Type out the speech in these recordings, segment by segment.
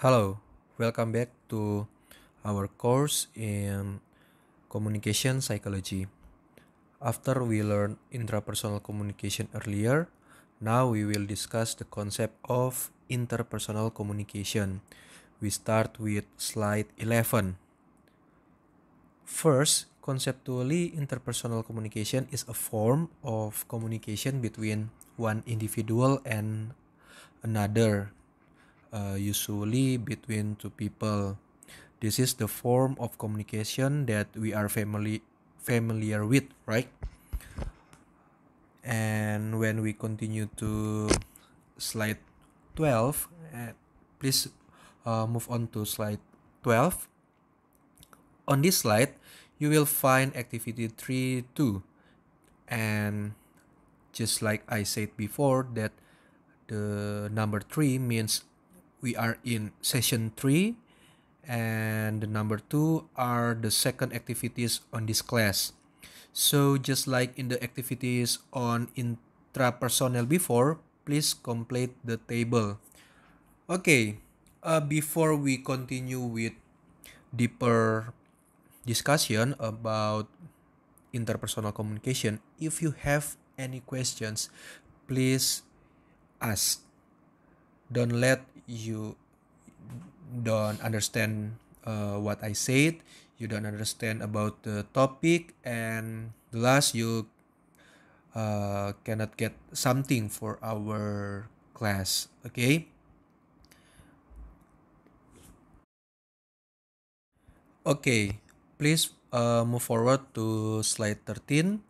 Hello, welcome back to our course in communication psychology. After we learned intrapersonal communication earlier, now we will discuss the concept of interpersonal communication. We start with slide 11. First, conceptually, interpersonal communication is a form of communication between one individual and another, usually between two people. This is the form of communication that we are familiar with, right? And when we continue to slide 12, please move on to slide 12. On this slide, you will find activity 3.2. And just like I said before, that the number 3 means we are in session 3, and the number 2 are the second activities on this class. So just like in the activities on intrapersonal before, please complete the table. Okay, before we continue with deeper discussion about interpersonal communication, if you have any questions, please ask. Don't let you don't understand what I said, you don't understand about the topic, and the last you cannot get something for our class. Okay. Okay, please move forward to slide 13.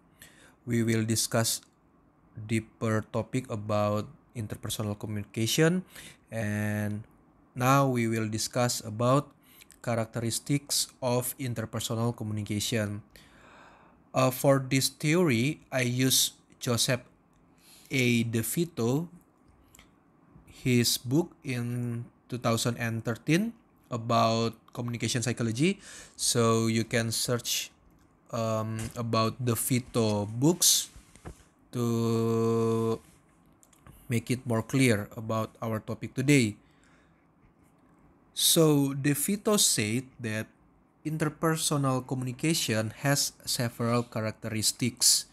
We will discuss deeper topic about interpersonal communication, and now we will discuss about characteristics of interpersonal communication. For this theory, I use Joseph A. DeVito, his book in 2013 about communication psychology. So you can search about DeVito books to make it more clear about our topic today. So DeVito said that interpersonal communication has several characteristics.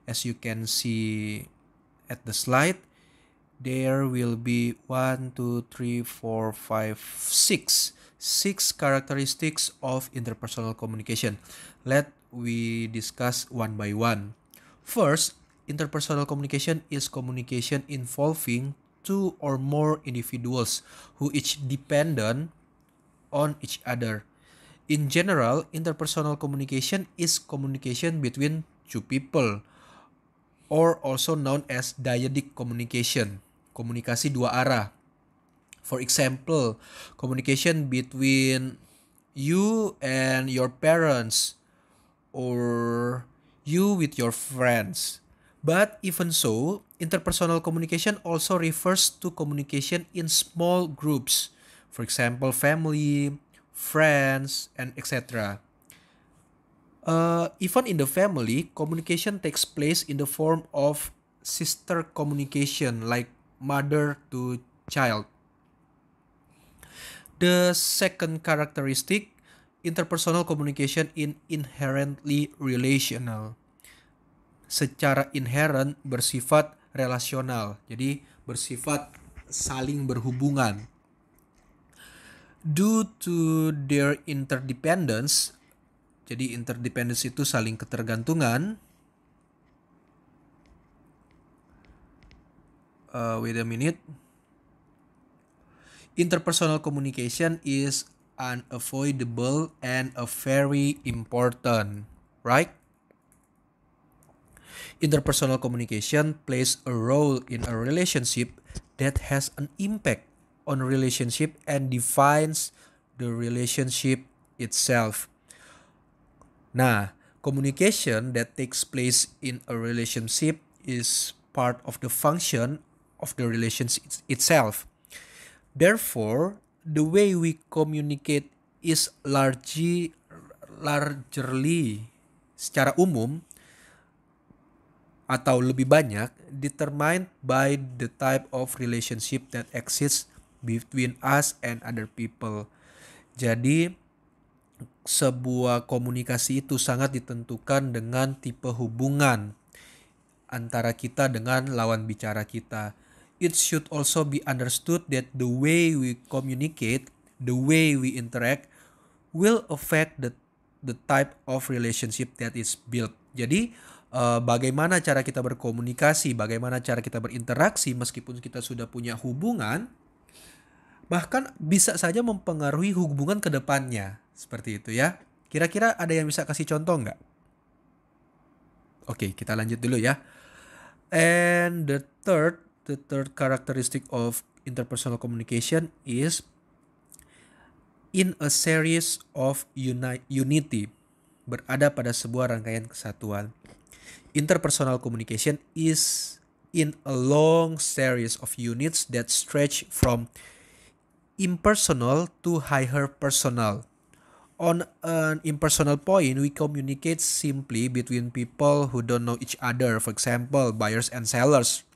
As you can see at the slide, there will be 6 characteristics of interpersonal communication. Let we discuss one by one. First, interpersonal communication is communication involving two or more individuals who each dependent on each other. In general, interpersonal communication is communication between two people, or also known as dyadic communication, komunikasi dua arah. For example, communication between you and your parents, or you with your friends. But even so, interpersonal communication also refers to communication in small groups. For example, family, friends, and etc. Even in the family, communication takes place in the form of sister communication, like mother to child. The second characteristic, interpersonal communication in inherently relational. Secara inherent bersifat relasional, jadi bersifat saling berhubungan. Due to their interdependence, jadi interdependence itu saling ketergantungan. Wait a minute. Interpersonal communication is unavoidable and a very important, right? Interpersonal communication plays a role in a relationship that has an impact on a relationship and defines the relationship itself. Nah, communication that takes place in a relationship is part of the function of the relationship itself. Therefore, the way we communicate is largely secara umum atau lebih banyak determined by the type of relationship that exists between us and other people. Jadi sebuah komunikasi itu sangat ditentukan dengan tipe hubungan antara kita dengan lawan bicara kita. It should also be understood that the way we communicate, the way we interact will affect the type of relationship that is built. Jadi bagaimana cara kita berkomunikasi, bagaimana cara kita berinteraksi meskipun kita sudah punya hubungan, bahkan bisa saja mempengaruhi hubungan ke depannya. Seperti itu ya. Kira-kira ada yang bisa kasih contoh nggak? Oke, kita lanjut dulu ya. And the third characteristic of interpersonal communication is in a series of unity, berada pada sebuah rangkaian kesatuan. Interpersonal communication is in a long series of units that stretch from impersonal to hyperpersonal. On an impersonal point, we communicate simply between people who don't know each other, for example, buyers and sellers.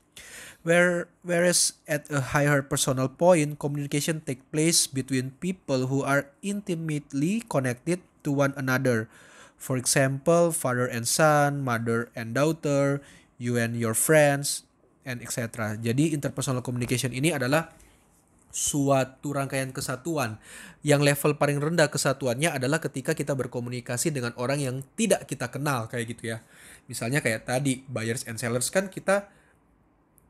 Whereas at a higher personal point, communication takes place between people who are intimately connected to one another. For example, father and son, mother and daughter, you and your friends, and etc. Jadi interpersonal communication ini adalah suatu rangkaian kesatuan yang level paling rendah kesatuannya adalah ketika kita berkomunikasi dengan orang yang tidak kita kenal kayak gitu ya. Misalnya kayak tadi buyers and sellers kan kita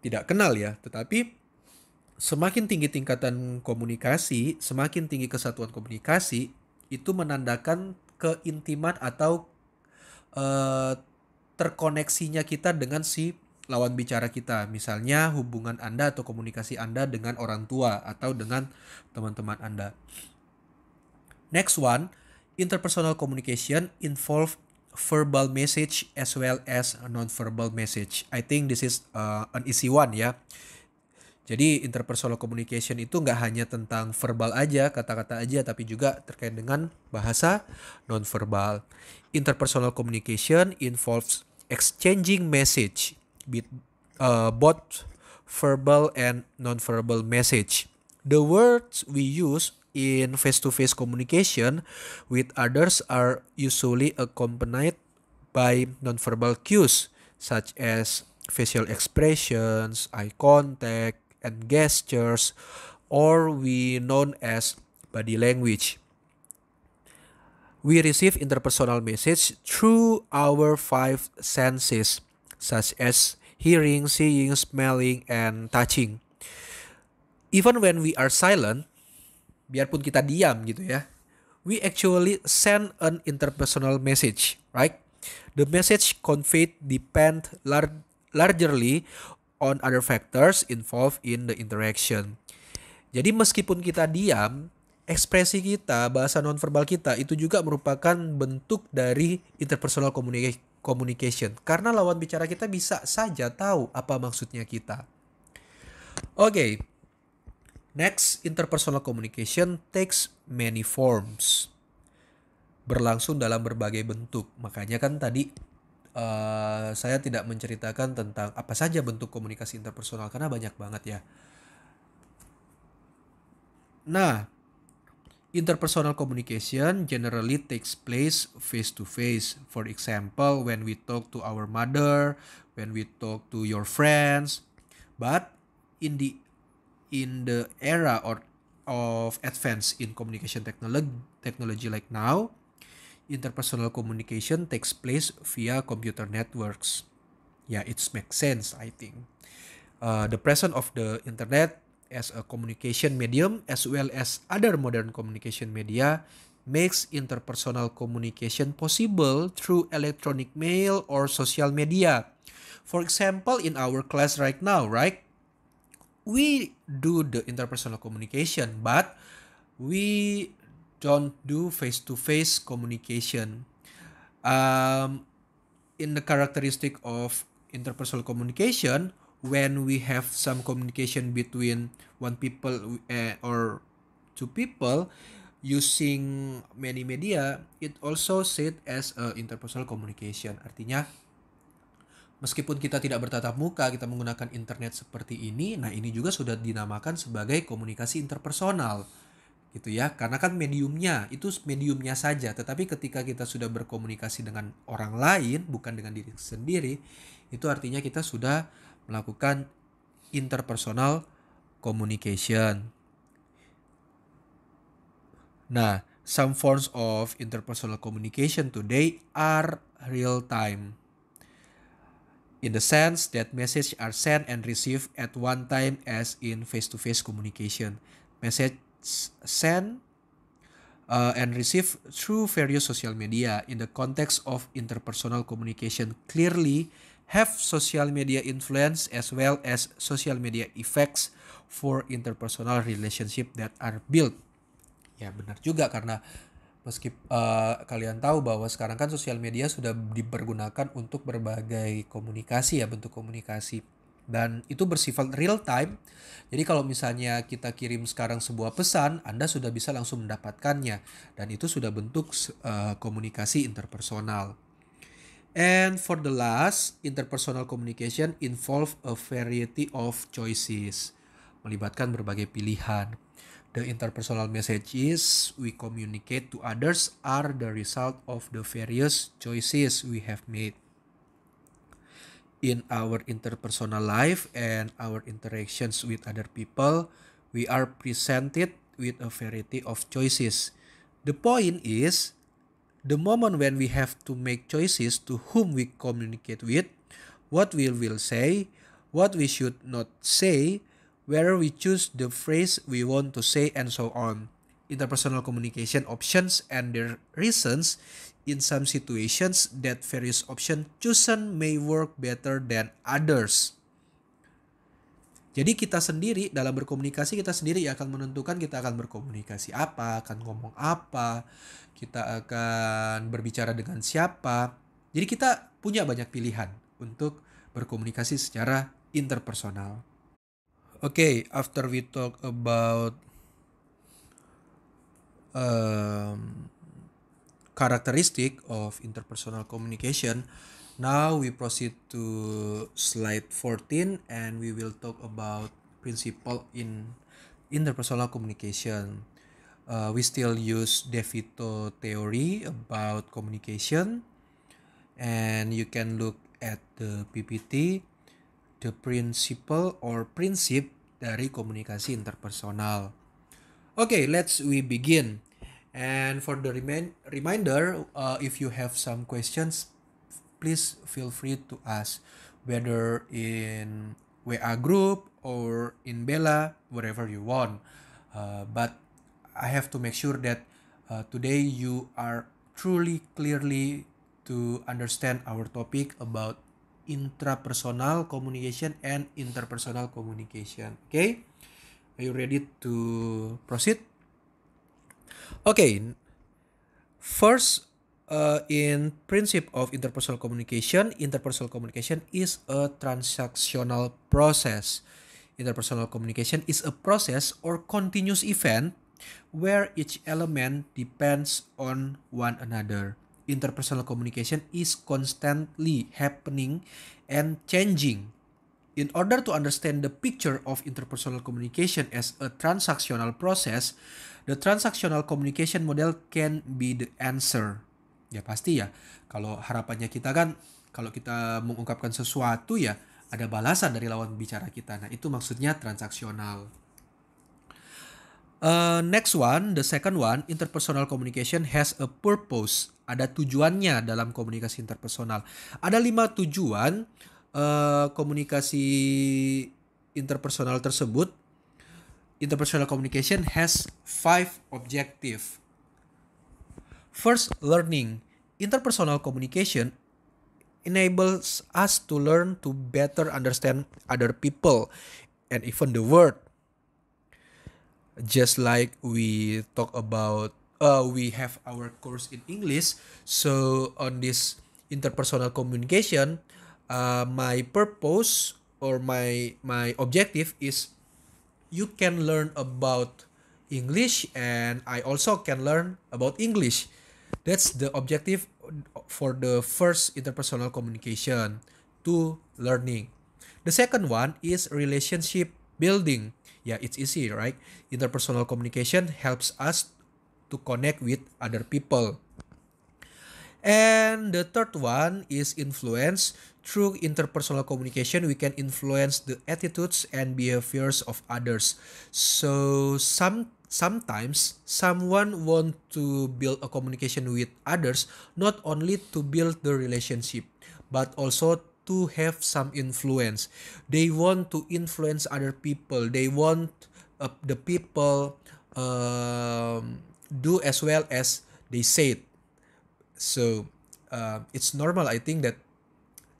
tidak kenal ya, tetapi semakin tinggi tingkatan komunikasi, semakin tinggi kesatuan komunikasi, itu menandakan keintiman atau terkoneksinya kita dengan si lawan bicara kita. Misalnya hubungan Anda atau komunikasi Anda dengan orang tua atau dengan teman-teman Anda. Next one, interpersonal communication involve verbal message as well as non-verbal message. I think this is an easy one ya. Jadi interpersonal communication itu nggak hanya tentang verbal aja, kata-kata aja, tapi juga terkait dengan bahasa non-verbal. Interpersonal communication involves exchanging message, both verbal and non-verbal message. The words we use in face-to-face communication with others are usually accompanied by non-verbal cues such as facial expressions, eye contact, and gestures, or we known as body language. We receive interpersonal message through our five senses, such as hearing, seeing, smelling, and touching. Even when we are silent, biarpun kita diam gitu ya, we actually send an interpersonal message, right? The message conveyed depend largely on other factors involved in the interaction. Jadi meskipun kita diam, ekspresi kita, bahasa nonverbal kita itu juga merupakan bentuk dari interpersonal communication. Karena lawan bicara kita bisa saja tahu apa maksudnya kita. Okay. Next, interpersonal communication takes many forms. Berlangsung dalam berbagai bentuk. Makanya kan tadi saya tidak menceritakan tentang apa saja bentuk komunikasi interpersonal karena banyak banget ya. Nah, interpersonal communication generally takes place face to face. For example, when we talk to our mother, when we talk to your friends. But in the era of advance in communication technology like now, interpersonal communication takes place via computer networks. Yeah, it makes sense, I think. The presence of the internet as a communication medium as well as other modern communication media makes interpersonal communication possible through electronic mail or social media. For example, in our class right now, right? We do the interpersonal communication, but we don't do face-to-face communication. In the characteristic of interpersonal communication, when we have some communication between one people or two people using many media, it also said as interpersonal communication. Artinya Meskipun kita tidak bertatap muka, kita menggunakan internet seperti ini, nah ini juga sudah dinamakan sebagai komunikasi interpersonal, gitu ya. Karena kan mediumnya, itu mediumnya saja. Tetapi ketika kita sudah berkomunikasi dengan orang lain, bukan dengan diri sendiri, itu artinya kita sudah melakukan interpersonal communication. Nah, some forms of interpersonal communication today are real time, in the sense that messages are sent and received at one time as in face-to-face communication. Message sent and received through various social media in the context of interpersonal communication clearly have social media influence as well as social media effects for interpersonal relationship that are built. Ya benar juga, karena kalian tahu bahwa sekarang kan sosial media sudah dipergunakan untuk berbagai komunikasi ya, bentuk komunikasi. Dan itu bersifat real time. Jadi kalau misalnya kita kirim sekarang sebuah pesan, Anda sudah bisa langsung mendapatkannya. Dan itu sudah bentuk komunikasi interpersonal. And for the last, interpersonal communication involve a variety of choices, melibatkan berbagai pilihan. The interpersonal messages we communicate to others are the result of the various choices we have made. In our interpersonal life and our interactions with other people, we are presented with a variety of choices. The point is, the moment when we have to make choices to whom we communicate with, what we will say, what we should not say, whether we choose the phrase we want to say, and so on. Interpersonal communication options and their reasons. In some situations, that various options chosen may work better than others. Jadi kita sendiri dalam berkomunikasi, kita sendiri akan menentukan kita akan berkomunikasi apa, akan ngomong apa, kita akan berbicara dengan siapa. Jadi kita punya banyak pilihan untuk berkomunikasi secara interpersonal. Okay, after we talk about characteristic of interpersonal communication, now we proceed to slide 14 and we will talk about principle in interpersonal communication. We still use De Vito theory about communication, and you can look at the PPT, the principle or prinsip dari komunikasi interpersonal. Okay, we begin. And for the reminder, if you have some questions, please feel free to ask, whether in WA group or in Bella, wherever you want. But I have to make sure that today you are truly clearly to understand our topic about intrapersonal communication and interpersonal communication. Okay, are you ready to proceed? Okay, first, in principle of interpersonal communication is a transactional process. Interpersonal communication is a process or continuous event where each element depends on one another. Interpersonal communication is constantly happening and changing. In order to understand the picture of interpersonal communication as a transactional process, the transactional communication model can be the answer. Ya pasti ya, kalau harapannya kita kan, kalau kita mengungkapkan sesuatu ya ada balasan dari lawan bicara kita. Nah itu maksudnya transaksional. Next one, the second one, interpersonal communication has a purpose. Ada tujuannya dalam komunikasi interpersonal. Ada 5 tujuan komunikasi interpersonal tersebut. Interpersonal communication has 5 objectives. First, learning. Interpersonal communication enables us to learn to better understand other people and even the world. Just like we talk about, we have our course in English. So on this interpersonal communication, my purpose or my objective is you can learn about English and I also can learn about English. That's the objective for the first interpersonal communication. to learning. The second one is relationship building. Yeah, it's easy, right? Interpersonal communication helps us to connect with other people. And the third one is influence. Through interpersonal communication, we can influence the attitudes and behaviors of others. So sometimes someone want to build a communication with others, not only to build the relationship, but also to have some influence. They want to influence other people. They want the people do as well as they said. So it's normal, I think, that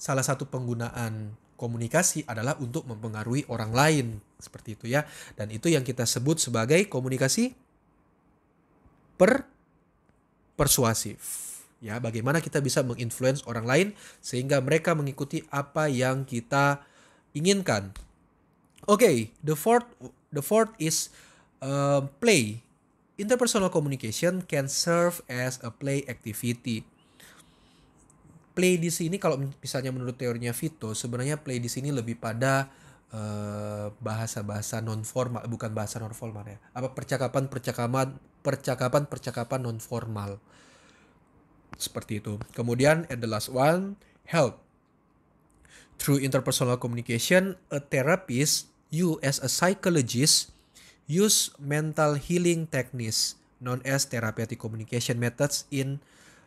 salah satu penggunaan komunikasi adalah untuk mempengaruhi orang lain, seperti itu ya. Dan itu yang kita sebut sebagai komunikasi persuasif. Ya, bagaimana kita bisa menginfluence orang lain sehingga mereka mengikuti apa yang kita inginkan. Okay, the fourth is play. Interpersonal communication can serve as a play activity. Play di sini, kalau misalnya menurut teorinya Vito, sebenarnya play di sini lebih pada bahasa-bahasa non formal, bukan bahasa non formal ya. Apa percakapan non formal. Seperti itu. Kemudian and the last one, help. Through interpersonal communication, a therapist, you as a psychologist, use mental healing techniques known as therapeutic communication methods in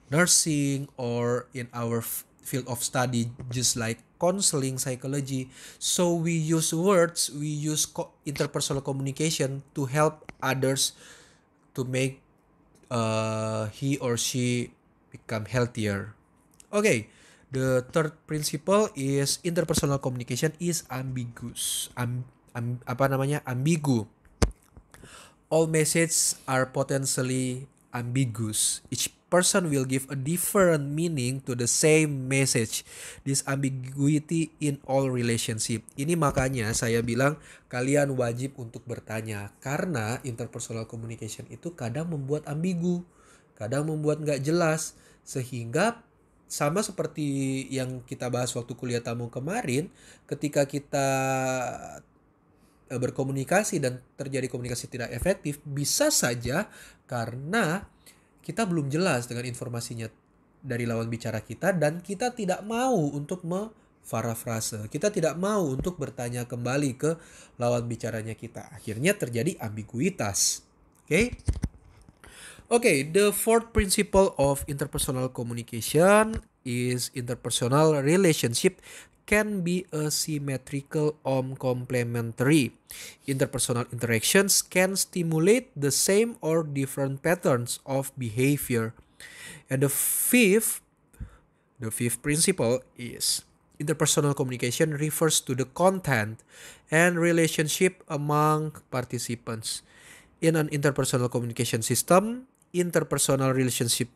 nursing or in our field of study, just like counseling, psychology. So we use words, we use interpersonal communication to help others to make he or she become healthier. Okay, the third principle is interpersonal communication is ambiguous. Ambigu. All messages are potentially ambiguous. Each person will give a different meaning to the same message. This ambiguity in all relationship. Ini makanya saya bilang kalian wajib untuk bertanya. Karena interpersonal communication itu kadang membuat ambigu. Kadang membuat nggak jelas. Sehingga sama seperti yang kita bahas waktu kuliah tamu kemarin. Ketika kita berkomunikasi dan terjadi komunikasi tidak efektif, bisa saja karena kita belum jelas dengan informasinya dari lawan bicara kita dan kita tidak mau untuk parafrase. Kita tidak mau untuk bertanya kembali ke lawan bicaranya kita. Akhirnya terjadi ambiguitas. Okay, the fourth principle of interpersonal communication is interpersonal relationship can be asymmetrical or complementary. Interpersonal interactions can stimulate the same or different patterns of behavior. And the fifth principle is interpersonal communication refers to the content and relationship among participants. In an interpersonal communication system, interpersonal relationship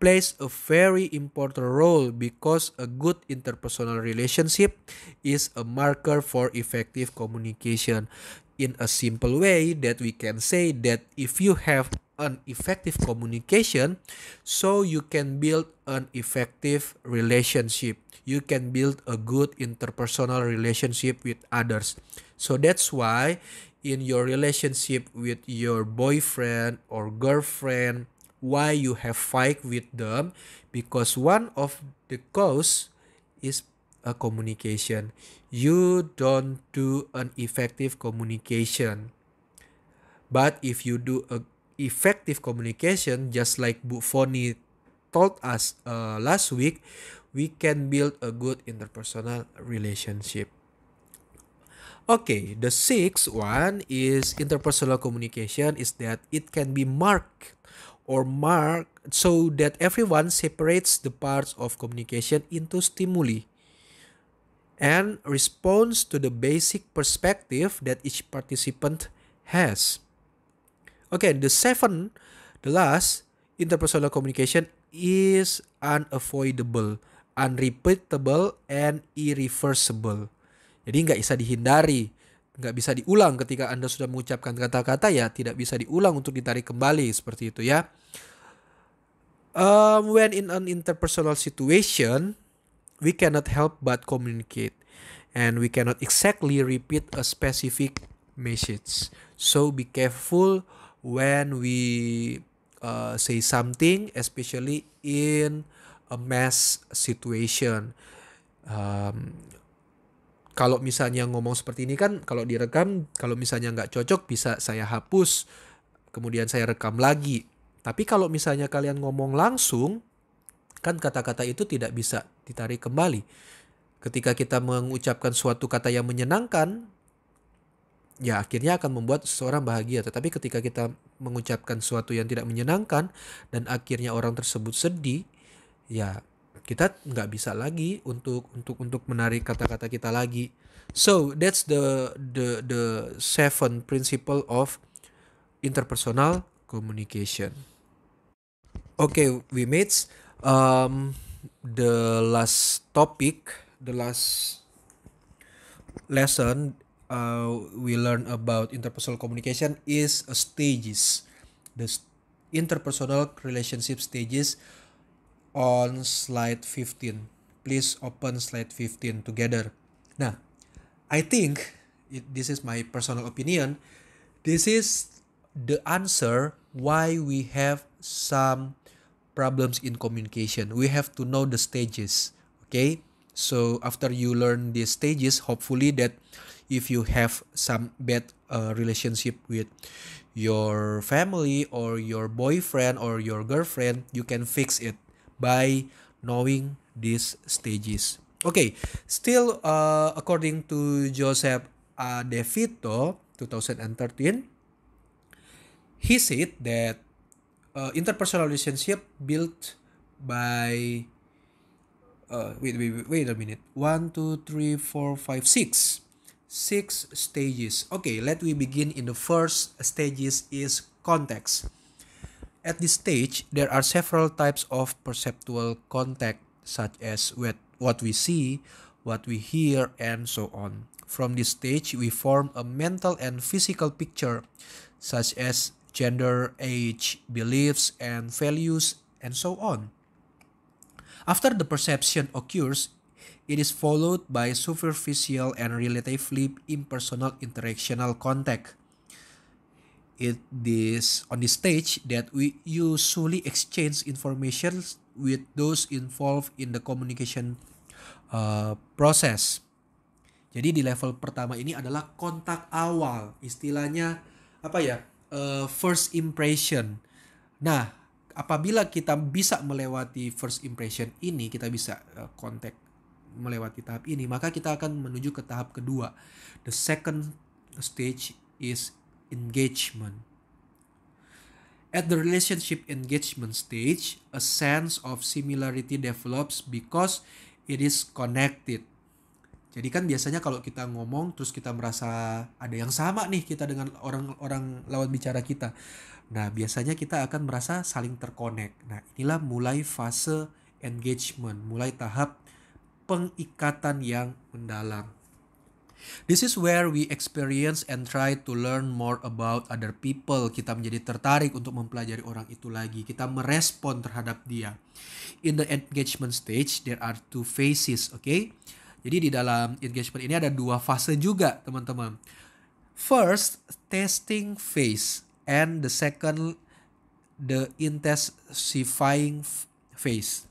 plays a very important role because a good interpersonal relationship is a marker for effective communication. In a simple way, that we can say that if you have an effective communication, so you can build an effective relationship. You can build a good interpersonal relationship with others. So that's why in your relationship with your boyfriend or girlfriend, why you have fight with them? Because one of the cause is a communication. You don't do an effective communication. But if you do a effective communication, just like Bu Foni told us last week, we can build a good interpersonal relationship. Okay, the sixth one is interpersonal communication is that it can be marked so that everyone separates the parts of communication into stimuli and responds to the basic perspective that each participant has. Okay, the last, interpersonal communication is unavoidable, unrepeatable, and irreversible. Jadi nggak bisa dihindari, nggak bisa diulang. Ketika Anda sudah mengucapkan kata-kata, ya tidak bisa diulang untuk ditarik kembali, seperti itu ya. When in an interpersonal situation, we cannot help but communicate, and we cannot exactly repeat a specific message. So be careful when we say something, especially in a mass situation. Um, Kalau misalnya ngomong seperti ini kan, kalau direkam, kalau misalnya nggak cocok bisa saya hapus, kemudian saya rekam lagi. Tapi kalau misalnya kalian ngomong langsung, kan kata-kata itu tidak bisa ditarik kembali. Ketika kita mengucapkan suatu kata yang menyenangkan, ya akhirnya akan membuat seseorang bahagia. Tetapi ketika kita mengucapkan sesuatu yang tidak menyenangkan dan akhirnya orang tersebut sedih, ya kita nggak bisa lagi untuk menarik kata-kata kita lagi. So that's the seven principle of interpersonal communication. Okay, we mates. The last topic, the last lesson we learn about interpersonal communication is stages. The interpersonal relationship stages on slide 15. Please open slide 15 together. Nah, I think this is my personal opinion. This is the answer why we have some problems in communication. We have to know the stages. Okay? So after you learn these stages, hopefully that if you have some bad relationship with your family or your boyfriend or your girlfriend, you can fix it by knowing these stages. Okay, still according to Joseph De Vito, 2013, he said that interpersonal relationship built by wait a minute. 1, 2, 3, 4, 5, 6. 6 stages. Okay, let we begin in the first stages is context. At this stage, there are several types of perceptual contact, such as what we see, what we hear, and so on. From this stage, we form a mental and physical picture, such as gender, age, beliefs, and values, and so on. After the perception occurs, it is followed by superficial and relatively impersonal interactional contact. It is on this stage that we usually exchange information with those involved in the communication process. Jadi di level pertama ini adalah kontak awal, istilahnya apa ya? First impression. Nah, apabila kita bisa melewati first impression ini, kita bisa kontak melewati tahap ini, maka kita akan menuju ke tahap kedua. The second stage is engagement. At the relationship engagement stage, a sense of similarity develops because it is connected. Jadi kan biasanya kalau kita ngomong terus kita merasa ada yang sama nih kita dengan orang-orang lawan bicara kita. Nah, biasanya kita akan merasa saling terkonek. Nah, inilah mulai fase engagement, mulai tahap pengikatan yang mendalam. This is where we experience and try to learn more about other people. Kita menjadi tertarik untuk mempelajari orang itu lagi. Kita merespon terhadap dia. In the engagement stage, there are two phases, okay? Jadi di dalam engagement ini ada dua fase juga, teman-teman. First, testing phase, and the second, the intensifying phase.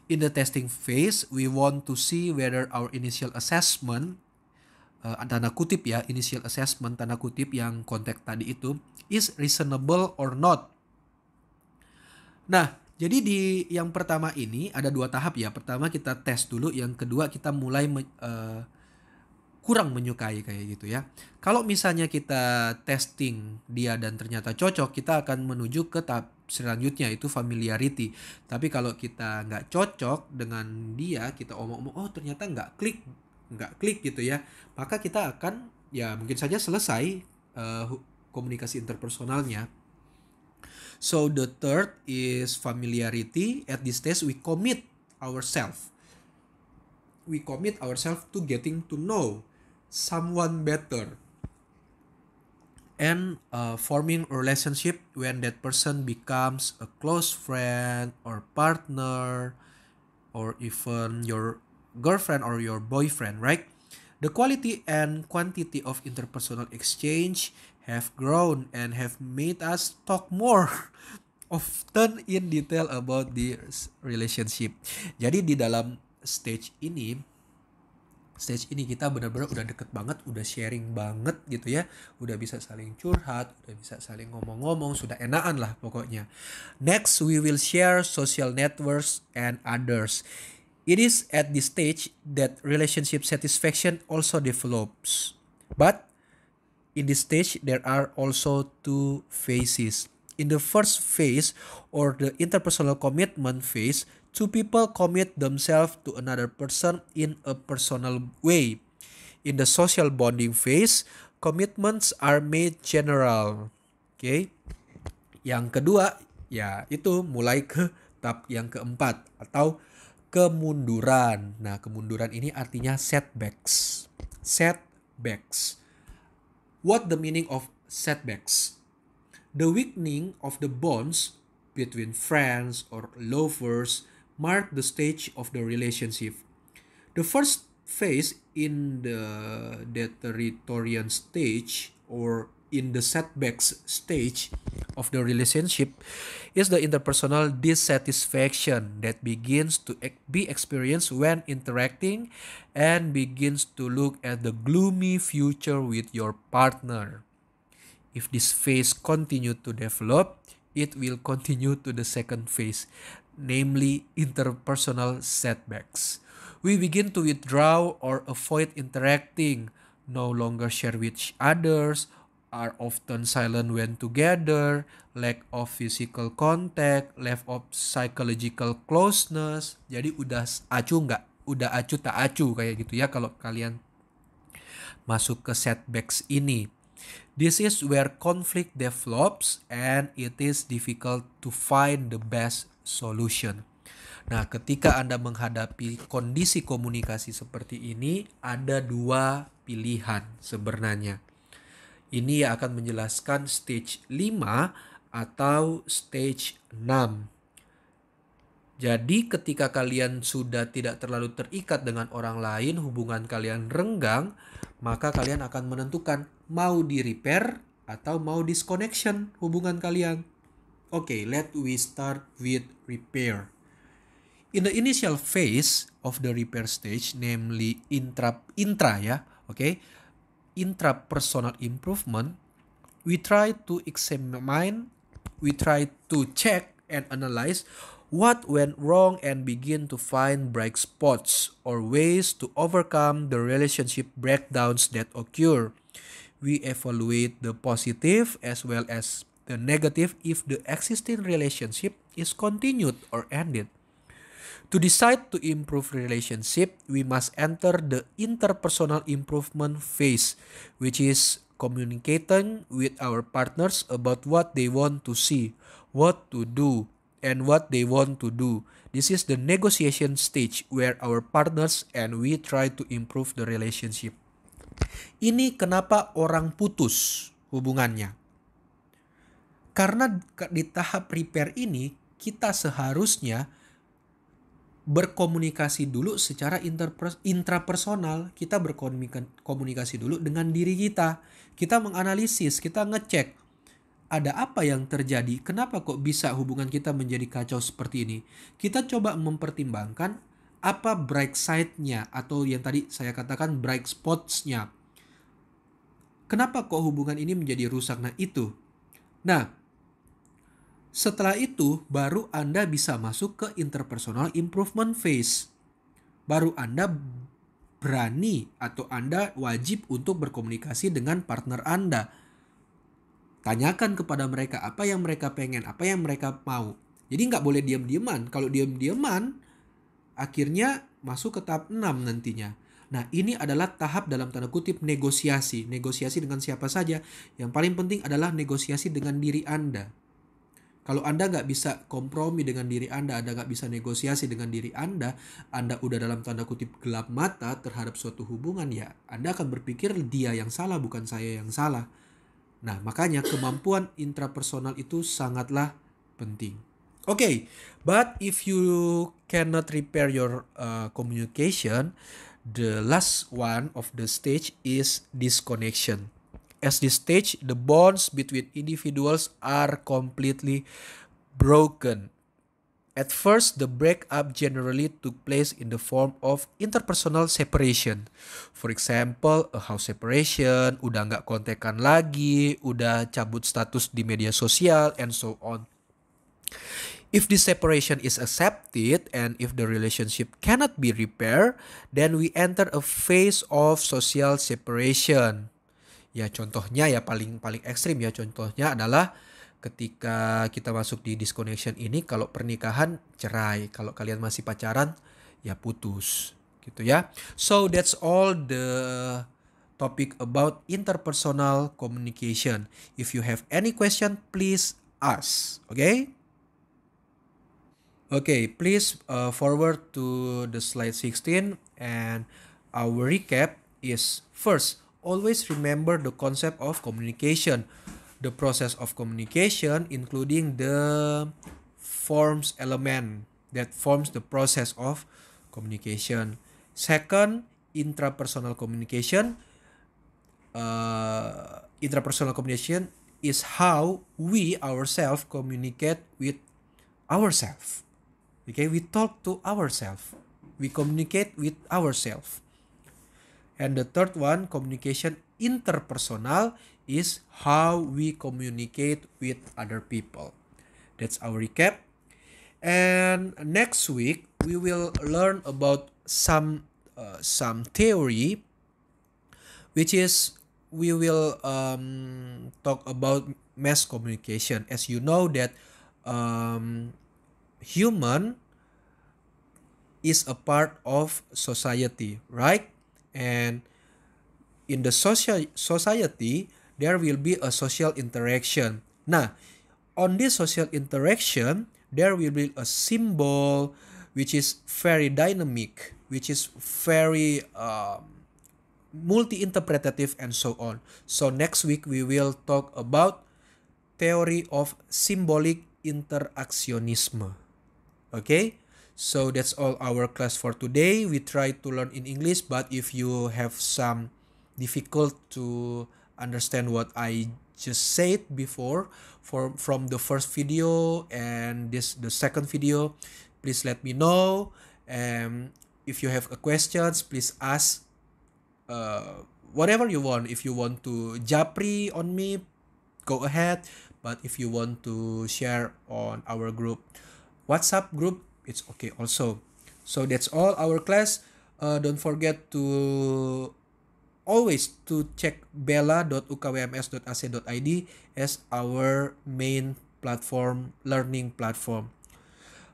In the testing phase, we want to see whether our initial assessment, tanda kutip ya, initial assessment tanda kutip yang kontak tadi itu, is reasonable or not. Nah, jadi di yang pertama ini ada dua tahap ya. Pertama kita tes dulu, yang kedua kita mulai kurang menyukai kayak gitu ya. Kalau misalnya kita testing dia dan ternyata cocok, kita akan menuju ke tahap selanjutnya, itu familiarity. Tapi kalau kita nggak cocok dengan dia, kita omong-omong, oh ternyata nggak klik gitu ya, maka kita akan ya mungkin saja selesai komunikasi interpersonalnya. So the third is familiarity. At this stage we commit ourselves to getting to know someone better and forming a relationship. When that person becomes a close friend or partner or even your girlfriend or your boyfriend, right? The quality and quantity of interpersonal exchange have grown and have made us talk more often in detail about the relationship. Jadi di dalam stage ini kita benar-benar udah deket banget, udah sharing banget gitu ya, udah bisa saling curhat, udah bisa saling ngomong-ngomong, sudah enakan lah pokoknya. Next, we will share social networks and others. It is at this stage that relationship satisfaction also develops. But in this stage, there are also two phases. In the first phase, or the interpersonal commitment phase, two people commit themselves to another person in a personal way. In the social bonding phase, commitments are made general. Okay? Yang kedua, ya itu mulai ke tahap yang keempat atau kemunduran. Nah, kemunduran ini artinya setbacks. Setbacks. What the meaning of setbacks? The weakening of the bonds between friends or lovers mark the stage of the relationship. The first phase in the deterioration stage or in the setbacks stage of the relationship is the interpersonal dissatisfaction that begins to be experienced when interacting and begins to look at the gloomy future with your partner. If this phase continue to develop, it will continue to the second phase, namely interpersonal setbacks. We begin to withdraw or avoid interacting, no longer share with others, are often silent when together, lack of physical contact, lack of psychological closeness. Jadi udah acuh nggak? Udah acuh tak acuh kayak gitu ya kalau kalian masuk ke setbacks ini. This is where conflict develops and it is difficult to find the best solution. Nah, ketika Anda menghadapi kondisi komunikasi seperti ini, ada dua pilihan sebenarnya. Ini akan menjelaskan stage 5 atau stage 6. Jadi ketika kalian sudah tidak terlalu terikat dengan orang lain, hubungan kalian renggang, maka kalian akan menentukan mau di repair atau mau disconnection hubungan kalian. Okay, let we start with repair. In the initial phase of the repair stage, namely intrapersonal improvement, we try to check and analyze what went wrong and begin to find bright spots or ways to overcome the relationship breakdowns that occur. We evaluate the positive as well as the negative if the existing relationship is continued or ended. To decide to improve relationship, we must enter the interpersonal improvement phase, which is communicating with our partners about what they want to see, what to do, and what they want to do. This is the negotiation stage where our partners and we try to improve the relationship. Ini kenapa orang putus hubungannya? Karena di tahap repair ini kita seharusnya berkomunikasi dulu secara intrapersonal. Kita berkomunikasi dulu dengan diri kita. Kita menganalisis, kita ngecek ada apa yang terjadi, kenapa kok bisa hubungan kita menjadi kacau seperti ini. Kita coba mempertimbangkan apa bright side-nya atau yang tadi saya katakan bright spots-nya. Kenapa kok hubungan ini menjadi rusak? Nah itu. Nah, setelah itu baru Anda bisa masuk ke interpersonal improvement phase. Baru Anda berani atau Anda wajib untuk berkomunikasi dengan partner Anda. Tanyakan kepada mereka apa yang mereka pengen, apa yang mereka mau. Jadi nggak boleh diam-diaman. Kalau diam-diaman, akhirnya masuk ke tahap 6 nantinya. Nah, ini adalah tahap dalam tanda kutip negosiasi. Negosiasi dengan siapa saja. Yang paling penting adalah negosiasi dengan diri Anda. Kalau Anda nggak bisa kompromi dengan diri Anda nggak bisa negosiasi dengan diri Anda udah dalam tanda kutip gelap mata terhadap suatu hubungan, ya Anda akan berpikir dia yang salah, bukan saya yang salah. Nah, makanya kemampuan intrapersonal itu sangatlah penting. Okay, but if you cannot repair your communication, the last one of the stage is disconnection. As this stage, the bonds between individuals are completely broken. At first, the breakup generally took place in the form of interpersonal separation. For example, a house separation, udah nggak kontekan lagi, udah cabut status di media sosial, and so on. If this separation is accepted and if the relationship cannot be repaired, then we enter a phase of social separation. Ya contohnya ya paling ekstrim ya contohnya adalah ketika kita masuk di disconnection ini, kalau pernikahan cerai, kalau kalian masih pacaran ya putus gitu ya. So that's all the topic about interpersonal communication. If you have any question, please ask. Okay? Okay, please forward to the slide 16, and our recap is first, always remember the concept of communication, the process of communication including the forms element that forms the process of communication. Second, intrapersonal communication. Intrapersonal communication is how we ourselves communicate with ourselves. Okay, we talk to ourselves. We communicate with ourselves. And the third one, communication interpersonal, is how we communicate with other people. That's our recap. And next week we will learn about some theory, which is we will talk about mass communication. As you know that human is a part of society, right? And in the society, there will be a social interaction. Nah, on this social interaction, there will be a symbol which is very dynamic, which is very multi-interpretative and so on. So next week we will talk about theory of symbolic interactionism. Okay, so that's all our class for today. We try to learn in English, but if you have some difficult to understand what I just said before from the first video and the second video, please let me know. If you have a questions, please ask whatever you want. If you want to japri on me, go ahead. But if you want to share on our group, WhatsApp group, it's okay also. So that's all our class. Don't forget to always to check bella.ukwms.ac.id as our main platform, learning platform.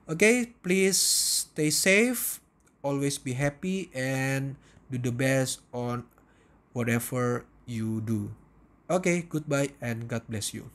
Okay, please stay safe, always be happy, and do the best on whatever you do. Okay, goodbye and God bless you.